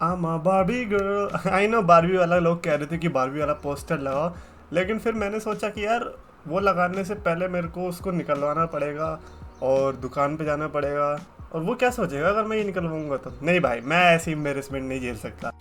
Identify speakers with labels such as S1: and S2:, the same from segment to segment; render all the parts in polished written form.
S1: I'm a Barbie girl। I know Barbie वाला लोग कह रहे थे कि बारबी वाला पोस्टर लगाओ, लेकिन फिर मैंने सोचा कि यार वो लगाने से पहले मेरे को उसको निकलवाना पड़ेगा और दुकान पे जाना पड़ेगा, और वो क्या सोचेगा अगर मैं ये निकलवाऊंगा तो। नहीं भाई, मैं ऐसी एम्बेरसमेंट नहीं झेल सकता।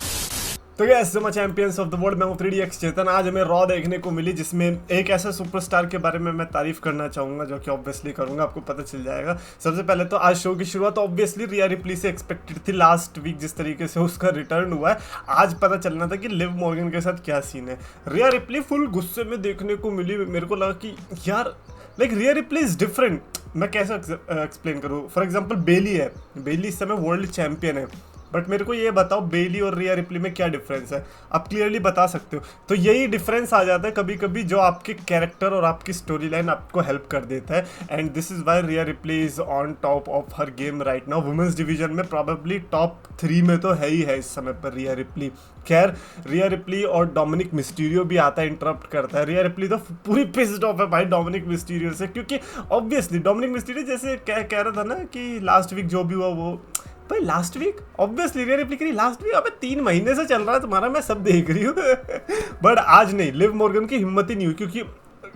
S1: तो गैस मैं चैंपियंस ऑफ द वर्ल्ड, मैं हूँ 3DX चेतन। आज हमें रॉ देखने को मिली जिसमें एक ऐसे सुपरस्टार के बारे में मैं तारीफ करना चाहूंगा, जो कि ऑब्वियसली करूंगा, आपको पता चल जाएगा। सबसे पहले तो आज शो की शुरुआत ऑब्वियसली रिया रिप्ली से एक्सपेक्टेड थी। लास्ट वीक जिस तरीके से उसका रिटर्न हुआ है, आज पता चलना था कि लिव मॉर्गन के साथ क्या सीन है। रिया रिप्ली फुल गुस्से में देखने को मिली। मेरे को लगा कि यार like Riya Ripley is different. मैं कैसे एक्सप्लेन करूँ? फॉर एग्जाम्पल बेली है, बेली इस समय वर्ल्ड चैंपियन है, बट मेरे को ये बताओ बेली और रिया रिप्ली में क्या डिफरेंस है? आप क्लियरली बता सकते हो? तो यही डिफरेंस आ जाता है कभी कभी, जो आपके कैरेक्टर और आपकी स्टोरी लाइन आपको हेल्प कर देता है। And this is why Rhea Ripley is on top of her game right now. Women's division में प्रॉबेबली टॉप 3 में तो है ही है इस समय पर रिया रिप्ली। खैर, रिया रिप्ली और डोमिनिक मिस्टीरियो भी आता है, इंटरप्ट करता है। रिया रिप्ली तो पूरी पिस्ड ऑफ है भाई डोमिनिक मिस्टीरियो से, क्योंकि ऑब्वियसली डोमिनिक मिस्टीरियो जैसे कह रहा था ना कि लास्ट वीक जो भी हुआ वो भाई, last week obviously Rhea Ripley करी लास्ट वीक। अबे 3 महीने से चल रहा है तुम्हारा, मैं सब देख रही हूँ। बट आज नहीं, लिव मॉर्गन की हिम्मत ही नहीं हुई, क्योंकि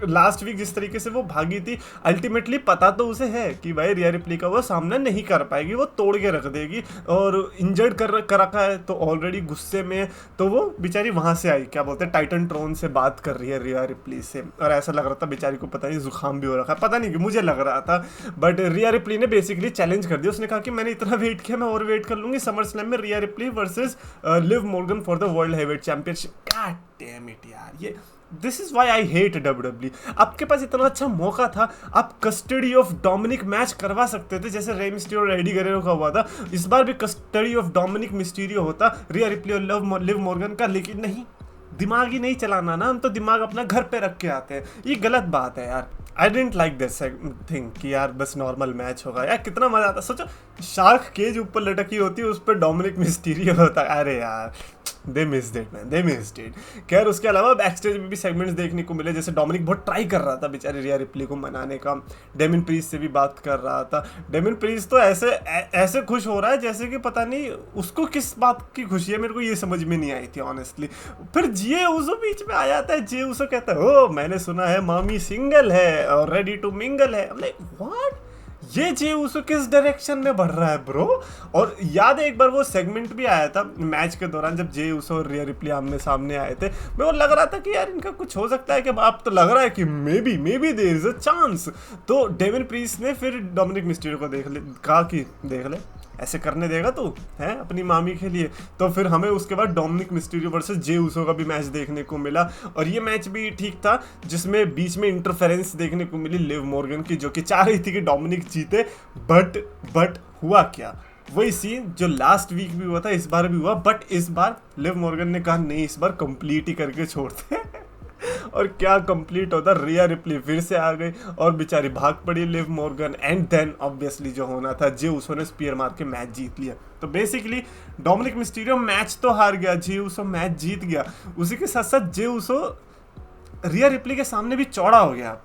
S1: लास्ट वीक जिस तरीके से वो भागी थी, अल्टीमेटली पता तो उसे है कि भाई रिया रिप्ली का वो सामना नहीं कर पाएगी, वो तोड़ के रख देगी। और इंजर्ड कर रखा है तो ऑलरेडी गुस्से में, तो वो बेचारी वहां से आई, क्या बोलते हैं, टाइटन ट्रोन से बात कर रही है रिया रिप्ली से। और ऐसा लग रहा था बेचारी को पता नहीं जुकाम भी हो रखा है, पता नहीं कि मुझे लग रहा था। बट रिया रिप्ली ने बेसिकली चैलेंज कर दिया। उसने कहा कि मैंने इतना वेट किया, मैं और वेट कर लूंगी। समर स्लैम में Rhea Ripley versus Liv Morgan for the world heavyweight championship. God damn it यार, ये this is why I hate WWE। आपके पास इतना अच्छा मौका था, आप कस्टडी ऑफ डोमिनिक मैच करवा सकते थे, जैसे रे मिस्टीरियो और एडी गरेरो का हुआ था। इस बार भी कस्टडी ऑफ डोमिनिक मिस्टीरियो होता रिया रिप्ली और लिव मॉर्गन का, लेकिन नहीं, दिमाग ही नहीं चलाना ना, हम तो दिमाग अपना घर पे रख के आते हैं। ये गलत बात है यार। आई डेंट लाइक दिस थिंग कि यार बस नॉर्मल मैच होगा। यार कितना मजा आता। सोचो शार्क केज ऊपर लटकी होती है, उस पर डोमिनिक मिस्टीरियो होता है। अरे यार दे missed it man, they missed it. खैर, उसके अलावा बैक स्टेज में भी सेगमेंट्स देखने को मिले, जैसे डोमिनिक बहुत ट्राई कर रहा था बेचारी रिया रिप्ली को मनाने का। डेमिन प्रीस्ट से भी बात कर रहा था। डेमिन प्रीस्ट तो ऐसे खुश हो रहा है जैसे कि पता नहीं उसको किस बात की खुशी है, मेरे को ये समझ में नहीं आई थी ऑनेस्टली। फिर जे उसो बीच में आ जाता है। जे उसो कहता है, ओ मैंने सुना है मामी सिंगल है और रेडी टू मिंगल है। लाइक व्हाट, ये जे उसो किस डायरेक्शन में बढ़ रहा है ब्रो? और याद है एक बार वो सेगमेंट भी आया था मैच के दौरान, जब जे उसो और रिया रिप्ली आमने सामने आए थे। मैं वो लग रहा था कि यार इनका कुछ हो सकता है, कि अब तो लग रहा है कि may be there is a chance. तो डेविन प्रीस्ट ने फिर डोमिनिक मिस्टीरियो को कहा कि देख ले, ऐसे करने देगा तू है अपनी मामी के लिए? तो फिर हमें उसके बाद डोमिनिक मिस्टीरियो वर्सेस जे उसो का भी मैच देखने को मिला, और ये मैच भी ठीक था, जिसमें बीच में इंटरफेरेंस देखने को मिली लिव मॉर्गन की, जो कि चाह रही थी कि डोमिनिक जीते। बट हुआ क्या? वही सीन जो लास्ट वीक भी हुआ था, इस बार भी हुआ। बट इस बार लिव मॉर्गन ने कहा नहीं, इस बार कंप्लीट ही करके छोड़ते। और क्या कंप्लीट होता, रिया रिप्ली फिर से आ गई और बेचारी भाग पड़ी Liv Morgan. And then obviously जो होना था, जे उसो ने स्पीयर मार के मैच जीत लिया। तो बेसिकली डोमिनिक मिस्टीरियो मैच तो हार गया, जे उसो मैच जीत गया। उसी के साथ साथ जे उसो रिया रिप्ली के सामने भी चौड़ा हो गया।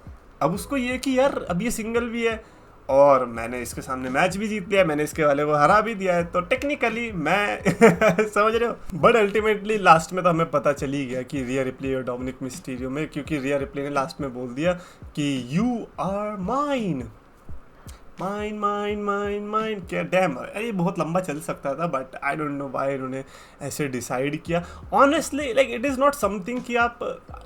S1: अब उसको ये कि यार अब ये सिंगल भी है और मैंने इसके सामने मैच भी जीत लिया, मैंने इसके वाले को हरा भी दिया है, तो टेक्निकली मैं समझ रहे हो। बट अल्टीमेटली लास्ट में तो हमें पता चल ही गया कि रिया रिप्ली और डोमिनिक मिस्टीरियो में, क्योंकि रिया रिप्ली ने लास्ट में बोल दिया कि you are mine mine mine mine mine. क्या डैम, ये बहुत लंबा चल सकता था, but I don't know why उन्होंने ऐसे डिसाइड किया। Honestly like it is not something कि आप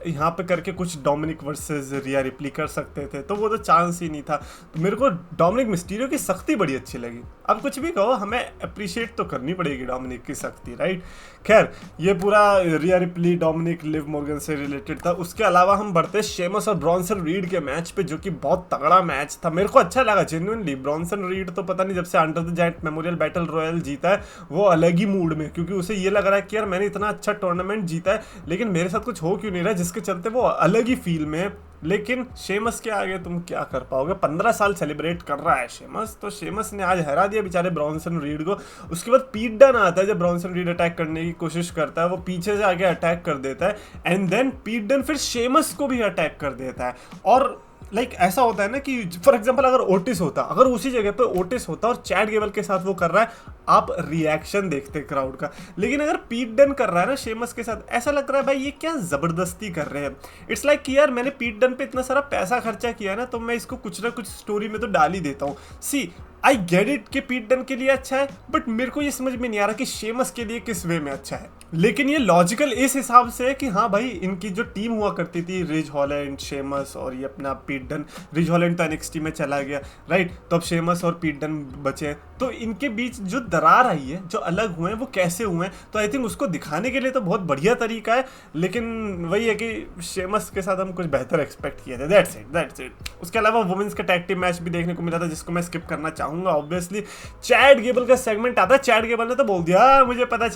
S1: यहाँ पे करके कुछ डोमिनिक वर्सेस रिया रिप्ली कर सकते थे, तो वो तो चांस ही नहीं था। तो मेरे को डोमिनिक मिस्टीरियो की सख्ती बड़ी अच्छी लगी। अब कुछ भी कहो, हमें अप्रिशिएट तो करनी पड़ेगी डोमिनिक की सख्ती, राइट? खैर, ये पूरा Rhea Ripley Dominik Liv Morgan से रिलेटेड था। उसके अलावा हम बढ़ते शेमस और ब्रॉन्सन रीड के मैच पे, जो कि बहुत तगड़ा मैच था। मेरे को अच्छा लगा जेन्युइनली। ब्रॉन्सन रीड तो पता नहीं जब से under the giant memorial battle royal जीता है, वो अलग ही मूड में, क्योंकि उसे ये लग रहा है कि यार मैंने इतना अच्छा टूर्नामेंट जीता है, लेकिन मेरे साथ कुछ हो क्यों नहीं रहा है, जिसके चलते वो अलग ही फील में। लेकिन शेमस के आगे तुम क्या कर पाओगे? 15 साल सेलिब्रेट कर रहा है शेमस, तो शेमस ने आज हरा दिया बेचारे ब्रॉन्सन रीड को। उसके बाद पीट डन आता है, जब ब्रॉन्सन रीड अटैक करने की कोशिश करता है, वो पीछे से आगे अटैक कर देता है, एंड देन पीट डन फिर शेमस को भी अटैक कर देता है। और लाइक ऐसा होता है ना कि फॉर एग्जांपल अगर ओटिस होता, अगर उसी जगह पे ओटिस होता और चैट गेबल के साथ वो कर रहा है, आप रिएक्शन देखते क्राउड का। लेकिन अगर पीट डन कर रहा है ना शेमस के साथ, ऐसा लग रहा है भाई ये क्या जबरदस्ती कर रहे हैं। इट्स लाइक कि यार मैंने पीट डन पे इतना सारा पैसा खर्चा किया है ना, तो मैं इसको कुछ ना कुछ स्टोरी में तो डाल ही देता हूँ। सी आई गेट इट कि पीट डन के लिए अच्छा है, बट मेरे को ये समझ में नहीं आ रहा कि शेमस के लिए किस वे में अच्छा है। लेकिन ये लॉजिकल इस हिसाब से है कि हाँ भाई इनकी जो टीम हुआ करती थी, रिज हॉलैंड, शेमस और ये अपना पीट डन, रिज हॉलैंड तो एनएक्सटी में चला गया राइट, तो अब शेमस और पीट डन बचे हैं, तो इनके बीच जो दरार आई है, जो अलग हुए हैं, वो कैसे हुए हैं, तो आई थिंक उसको दिखाने के लिए तो बहुत बढ़िया तरीका है। लेकिन वही है कि शेमस के साथ हम कुछ बेहतर एक्सपेक्ट किए थे, दैट्स इट। उसके अलावा वुमेन्स का टैग टीम मैच भी देखने को मिला था, जिसको मैं स्किप करना चाहूंगा ऑब्वियसली। चैट गेबल का सेगमेंट आता है, चैट गेबल ने तो बोल दिया मुझे पता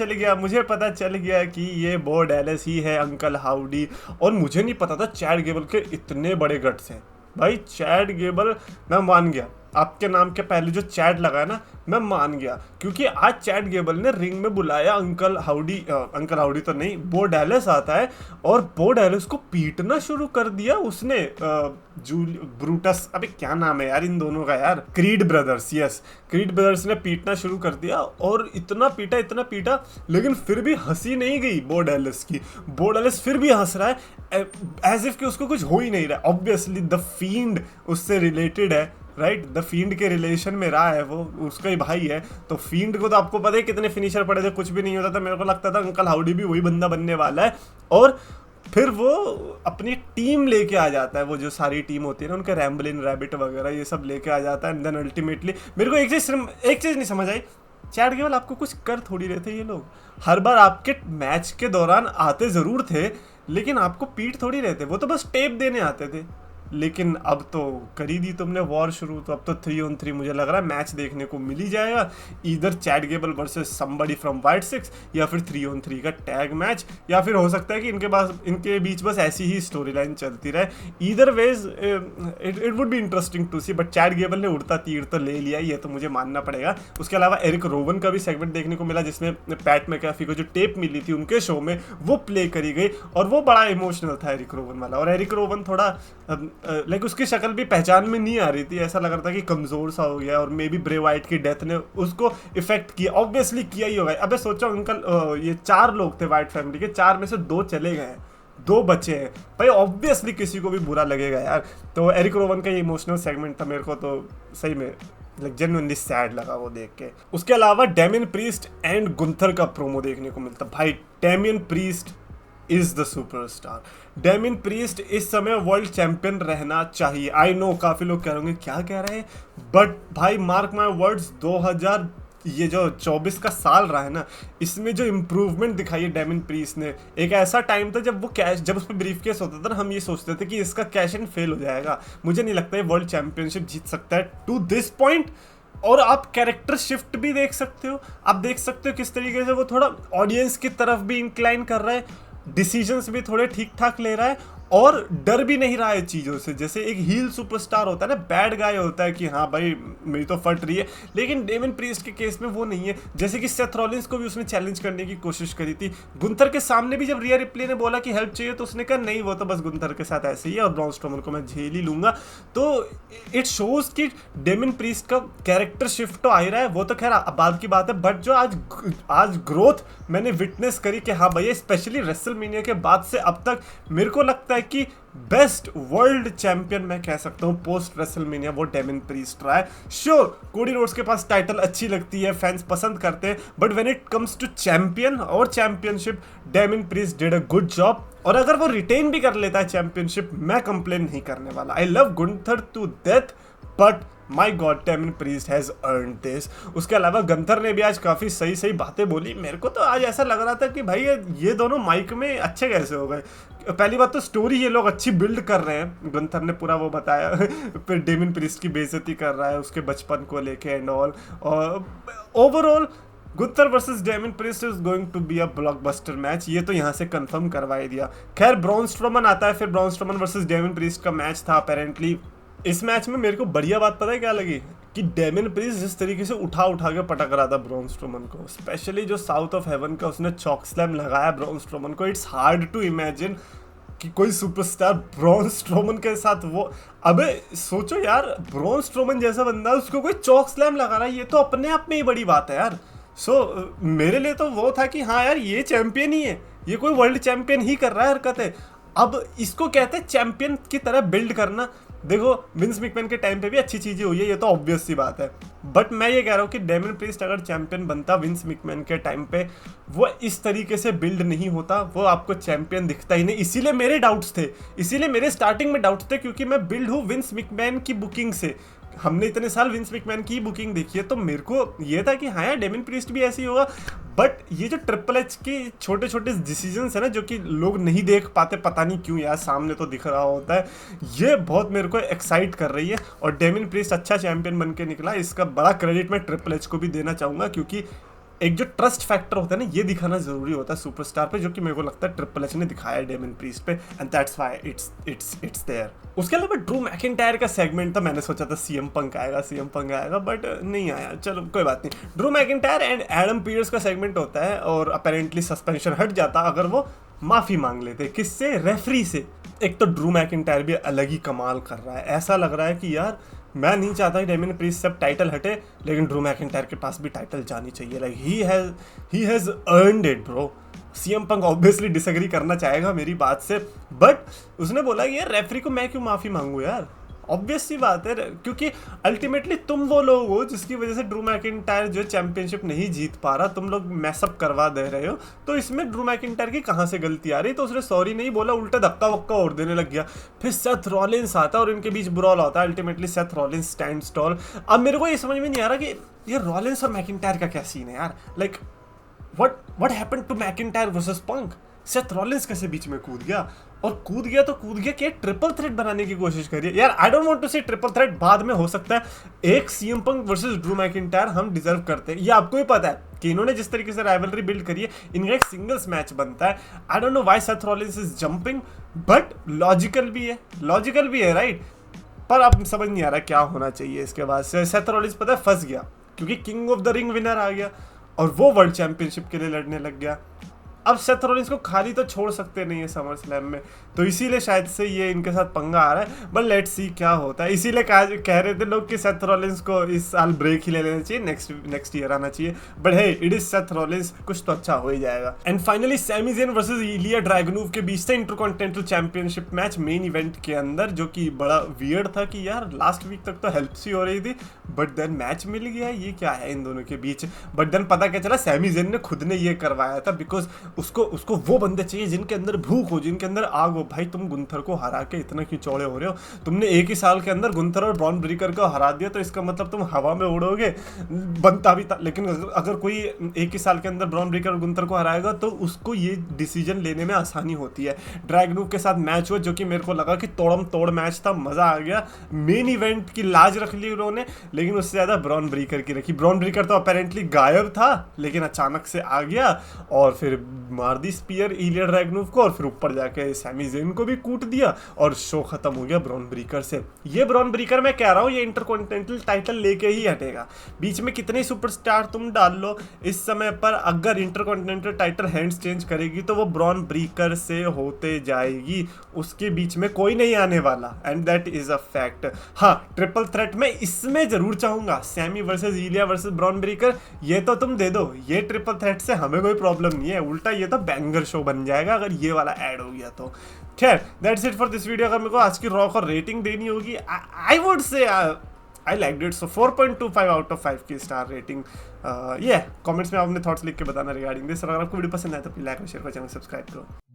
S1: चल गया कि ये बो डैलस ही है अंकल हाउडी। और मुझे नहीं पता था चैट गेबल के इतने बड़े गट्स हैं भाई। चैट गेबल, मैं मान गया आपके नाम के पहले जो चैट लगा है ना, मैं मान गया, क्योंकि आज चैट गेबल ने रिंग में बुलाया अंकल हाउडी तो नहीं, बो डैलस आता है और बो डैलस को पीटना शुरू कर दिया उसने। ब्रूटस, अबे क्या नाम है यार इन दोनों का यार, creed brothers, yes creed brothers ने पीटना शुरू कर दिया। और इतना पीटा, लेकिन फिर भी हंसी नहीं गई बो डैलस की। बो डैलस फिर भी हंस रहा है एज इफ कि उसको कुछ हो ही नहीं रहा। ऑब्वियसली द फील्ड उससे रिलेटेड है राइट, द फील्ड के रिलेशन में रहा है, वो उसका ही भाई है, तो फील्ड को तो आपको पता है कितने फिनिशर पड़े थे, कुछ भी नहीं होता था। मेरे को लगता था अंकल हाउडी भी वही बंदा बनने वाला है। और फिर वो अपनी टीम लेके आ जाता है, वो जो सारी टीम होती है ना उनके, रैम्बलिन रैबिट वगैरह ये सब लेके आ जाता है। एंड देन अल्टीमेटली मेरे को एक चीज़ नहीं समझ आई, चैट गेबल आपको कुछ कर थोड़ी रहे थे ये लोग। हर बार आपके मैच के दौरान आते ज़रूर थे, लेकिन आपको पीट थोड़ी रहे थे, वो तो बस टेप देने आते थे। लेकिन अब तो कर ही दी तुमने वॉर शुरू, तो अब तो 3-on-3 मुझे लग रहा है मैच देखने को मिल ही जाएगा। इधर Chad Gable versus somebody from white 6, या फिर 3-on-3 का टैग मैच, या फिर हो सकता है कि इनके बीच बस ऐसी ही स्टोरी लाइन चलती रहे। Either ways it would be interesting to see, but Chad Gable ने उड़ता तीर तो ले लिया, ये तो मुझे मानना पड़ेगा। उसके अलावा एरिक रोवन का भी सेगमेंट देखने को मिला, जिसमें पैट मैकाफी को जो टेप मिली थी उनके शो में वो प्ले करी गई, और वो बड़ा इमोशनल था एरिक रोवन वाला। और एरिक रोवन थोड़ा लाइक उसकी शक्ल भी पहचान में नहीं आ रही थी, ऐसा लग रहा था कि कमजोर सा हो गया, और मे बी ब्रे वाइट की डेथ ने उसको इफेक्ट किया, ऑब्वियसली किया ही होगा। अबे सोचो अंकल, ये 4 लोग थे वाइट फैमिली के, 4 में से 2 चले गए हैं, 2 बचे हैं भाई, ऑब्वियसली किसी को भी बुरा लगेगा यार। तो एरिक रोवन का ये इमोशनल सेगमेंट था, मेरे को तो सही में लाइक जेन्युइनली सैड लगा वो देख के। उसके अलावा डेमियन प्रीस्ट एंड गुंथर का प्रोमो देखने को मिलता भाई। Damien Priest is the superstar. Damien priest इस समय वर्ल्ड चैंपियन रहना चाहिए। आई नो काफी लोग कह रहे होंगे क्या कह रहे हैं, बट भाई मार्क माय वर्ड्स, 2024 का साल रहा है ना, इसमें जो इम्प्रूवमेंट दिखाई है डेमियन प्रीस्ट ने। एक ऐसा टाइम था जब उस पर ब्रीफ केस होता था ना, हम ये सोचते थे कि इसका कैश एंड फेल हो जाएगा, मुझे नहीं लगता है वर्ल्ड चैंपियनशिप जीत सकता है टू दिस पॉइंट। और आप कैरेक्टर शिफ्ट भी देख सकते हो, आप देख सकते हो किस तरीके से वो थोड़ा ऑडियंस की तरफ भी इंक्लाइन कर रहा है, डिसीजंस भी थोड़े ठीक ठाक ले रहा है, और डर भी नहीं रहा है चीज़ों से। जैसे एक हील सुपरस्टार होता है ना, बैड गाय होता है कि हाँ भाई मेरी तो फट रही है, लेकिन डेमियन प्रीस्ट के केस में वो नहीं है। जैसे कि सेथ रॉलिंस को भी उसने चैलेंज करने की कोशिश करी थी, गुंथर के सामने भी जब रिया रिप्ले ने बोला कि हेल्प चाहिए, तो उसने कहा नहीं वो तो बस गुंथर के साथ ऐसे ही है और ब्रॉन स्ट्रोमन को मैं झेल ही लूंगा। तो इट शोज कि डेमियन प्रीस्ट का कैरेक्टर शिफ्ट तो आ ही रहा है, वो तो खैर बात की बात है, बट जो आज ग्रोथ मैंने विटनेस करी कि हाँ भैया, स्पेशली रेसलमेनिया के बाद से अब तक मेरे को लगता है कि बेस्ट वर्ल्ड चैंपियन मैं कह सकता हूं पोस्ट रेसलमेनिया वो डेमियन प्रीस्ट रहा है। श्योर कोडी रोड्स के पास टाइटल अच्छी लगती है, फैंस पसंद करते हैं, but when it comes to champion और championship, Damian Priest did a good job. और अगर वो रिटेन भी कर लेता है चैंपियनशिप, मैं कंप्लेन नहीं करने वाला। I love Gunther to death, but my god Damian Priest has earned this. उसके अलावा गंथर ने भी आज काफ़ी सही बातें बोली। मेरे को तो आज ऐसा लग रहा था कि भाई ये दोनों माइक में अच्छे कैसे हो गए। पहली बात तो स्टोरी ये लोग अच्छी बिल्ड कर रहे हैं, गंथर ने पूरा वो बताया फिर डेमियन प्रीस्ट की बेइज्जती कर रहा है उसके बचपन को लेके एंड ऑल। और overall Gunther versus Damian Priest is going to be a blockbuster match, ये तो यहाँ से कंफर्म करवा ही दिया। खैर ब्रॉन स्ट्रोमन आता है, फिर Braun Strowman versus Damian priest का मैच था अपेरेंटली। इस मैच में मेरे को बढ़िया बात पता है क्या लगी, कि डेमियन प्रीस्ट जिस तरीके से उठा के पटक रहा था ब्रॉन स्ट्रोमन को, स्पेशली जो साउथ ऑफ हेवन का उसने चॉक स्लैम लगाया ब्रॉन स्ट्रोमन को, इट्स हार्ड टू इमेजिन कि कोई सुपरस्टार ब्रॉन स्ट्रोमन के साथ वो, अबे सोचो यार, ब्रॉन स्ट्रोमन जैसा बंदा उसको कोई चॉक स्लैम लगा रहा है, ये तो अपने आप में ही बड़ी बात है यार। मेरे लिए तो वो था कि हाँ यार ये चैंपियन ही है, ये कोई वर्ल्ड चैंपियन ही कर रहा है हरकतें। अब इसको कहते हैं चैंपियन की तरह बिल्ड करना। देखो विंस मैकमैन के टाइम पे भी अच्छी चीजें हुई है, ये तो ऑब्वियस सी बात है, बट मैं ये कह रहा हूँ कि डेमन प्रीस्ट अगर चैंपियन बनता विंस मैकमैन के टाइम पे, वो इस तरीके से बिल्ड नहीं होता, वो आपको चैंपियन दिखता ही नहीं। इसीलिए मेरे डाउट्स थे, इसीलिए मेरे स्टार्टिंग में डाउट्स थे, क्योंकि मैं बिल्ड हूँ विंस मैकमैन की बुकिंग से, हमने इतने साल विंस मैकमैन की बुकिंग देखी है, तो मेरे को ये था कि हाँ यार डेमन प्रीस्ट भी ऐसे ही होगा। बट ये जो ट्रिपल एच के छोटे छोटे डिसीजंस है ना, जो कि लोग नहीं देख पाते, पता नहीं क्यों यार, सामने तो दिख रहा होता है, ये बहुत मेरे को एक्साइट कर रही है। और डेमन प्रीस्ट अच्छा चैंपियन बन के निकला, इसका बड़ा क्रेडिट मैं ट्रिपल एच को भी देना चाहूँगा, क्योंकि एक जो ट्रस्ट फैक्टर होता है ना, ये दिखाना जरूरी होता है सुपरस्टार पे, जो कि मेरे को लगता है ट्रिपल एच ने दिखाया है डेमन प्रीस्ट पे, and that's why it's there. उसके अलावा ड्रू मैकिंटायर का सेगमेंट था, मैंने सोचा था सीएम पंक आएगा, बट नहीं आया, चलो कोई बात नहीं। Drew McIntyre and Adam Pearce का सेगमेंट होता है, और अपेरेंटली सस्पेंशन हट जाता अगर वो माफी मांग लेते, किससे, रेफरी से। एक तो ड्रू मैकिंटायर भी अलग ही कमाल कर रहा है, ऐसा लग रहा है कि यार मैं नहीं चाहता कि डेमियन प्रीस्ट सब टाइटल हटे, लेकिन ड्रू मैकिंटायर के पास भी टाइटल जानी चाहिए, like he has earned it bro. CM Punk obviously disagree करना चाहेगा मेरी बात से, बट उसने बोला कि यार रेफरी को मैं क्यों माफी मांगू यार, ऑब्वियस सी बात है, क्योंकि अल्टीमेटली तुम वो लोग हो जिसकी वजह से ड्रू मैकिंटायर जो चैंपियनशिप नहीं जीत पा रहा, तुम लोग मैसअप करवा दे रहे हो, तो इसमें ड्रू मैकिंटायर की कहाँ से गलती आ रही। तो उसने सॉरी नहीं बोला, उल्टा धक्का वक्का और देने लग गया। फिर सेथ रॉलिंस आता और इनके बीच ब्रॉल होता है, ultimately Seth Rollins stands tall. अब मेरे को ये समझ में नहीं आ रहा कि ये रॉलिंस और मैकिंटायर का क्या सीन है यार, like what happened to McIntyre versus Punk. Seth Rollins कैसे बीच में कूद गया, और कूद गया कि ट्रिपल थ्रेट बनाने की कोशिश करिए यार। आई डोंट वांट टू से ट्रिपल थ्रेट, बाद में हो सकता है एक CM Punk versus Drew McIntyre हम डिजर्व करते हैं, ये आपको भी पता है कि इन्होंने जिस तरीके से राइवलरी बिल्ड करी है, इनका एक सिंगल्स मैच बनता है। आई don't know why Seth Rollins is jumping, but logical भी है राइट। पर अब समझ नहीं आ रहा क्या होना चाहिए इसके बाद से। सेथ रॉलिंस पता है फंस गया, क्योंकि King of the Ring winner आ गया और वो वर्ल्ड चैंपियनशिप के लिए लड़ने लग गया। अब सेथ रॉलिंस को खाली तो छोड़ सकते नहीं है समर स्लैम में, तो इसीलिए शायद से ये इनके साथ पंगा आ रहा है, बट लेट्स सी क्या होता है। इसीलिए कह रहे थे लोग कि सेथ रॉलिंस को इस साल ब्रेक ही ले लेना चाहिए, नेक्स्ट ईयर आना चाहिए, but hey it is Seth Rollins, कुछ तो अच्छा हो ही जाएगा। And finally Sami Zayn versus Ilja Dragunov के बीच से intercontinental championship match main event के अंदर, जो कि बड़ा वियर्ड था कि यार लास्ट वीक तक तो हेल्प सी हो रही थी, बट देन मैच मिल गया, ये क्या है इन दोनों के बीच। बट देन पता क्या चला, सैमी ज़ेन ने खुद ने ये करवाया था, बिकॉज उसको वो बंदे चाहिए जिनके अंदर भूख हो, जिनके अंदर आग हो। भाई तुम गुंथर को हरा के इतना क्यों चौड़े हो रहे हो, तुमने एक ही साल के अंदर गुंथर और ब्रॉन ब्रेकर को हरा दिया, तो इसका मतलब तुम हवा में उड़ोगे, बनता भी था। लेकिन अगर कोई एक ही साल के अंदर ब्रॉन ब्रेकर और गुंथर को हराएगा तो उसको ये डिसीजन लेने में आसानी होती है। ड्रैगनोव के साथ मैच हुआ, जो कि मेरे को लगा कि तोड़म तोड़ मैच था, मजा आ गया। मेन इवेंट की लाज रख ली उन्होंने, लेकिन उससे ज्यादा ब्रॉन ब्रेकर की रखी। ब्रॉन ब्रेकर तो अपेरेंटली गायब था, लेकिन अचानक से आ गया और फिर मार दी स्पीयर इलिया ड्रैगनोव को, और फिर ऊपर जाके सैमी ज़ेन को भी कूट दिया, और शो खत्म हो गया ब्रॉन ब्रेकर से। ये ब्रॉन ब्रेकर मैं कह रहा हूँ ये इंटरकॉन्टिनेंटल टाइटल लेके ही हटेगा। बीच में कितने सुपरस्टार तुम डाल लो, इस समय पर अगर इंटरकॉन्टिनेंटल टाइटल हैंड्स चेंज करेगी तो वो ब्रॉन ब्रेकर से होते जाएगी, उसके बीच में कोई नहीं आने वाला, and that is a fact. हाँ ट्रिपल थ्रेट में इसमें जरूर चाहूंगा, Sami versus Ilja versus Bron Breakker, ये तो तुम दे दो, ये ट्रिपल थ्रेट से हमें कोई प्रॉब्लम नहीं है, उल्टा ये तो बैंगर शो बन जाएगा अगर ये वाला ऐड हो गया तो। खैर that's it for this video. अगर मेरे को आज की रॉ को रेटिंग देनी होगी, I would say I like it, so 4.25 out of 5 की स्टार रेटिंग। ये कमेंट्स में आप अपने थॉट्स लिख के बताना रिगार्डिंग दिस। अगर आपको वीडियो पसंद आए तो प्लीज लाइक और शेयर करो, चैनल सब्सक्राइब करो।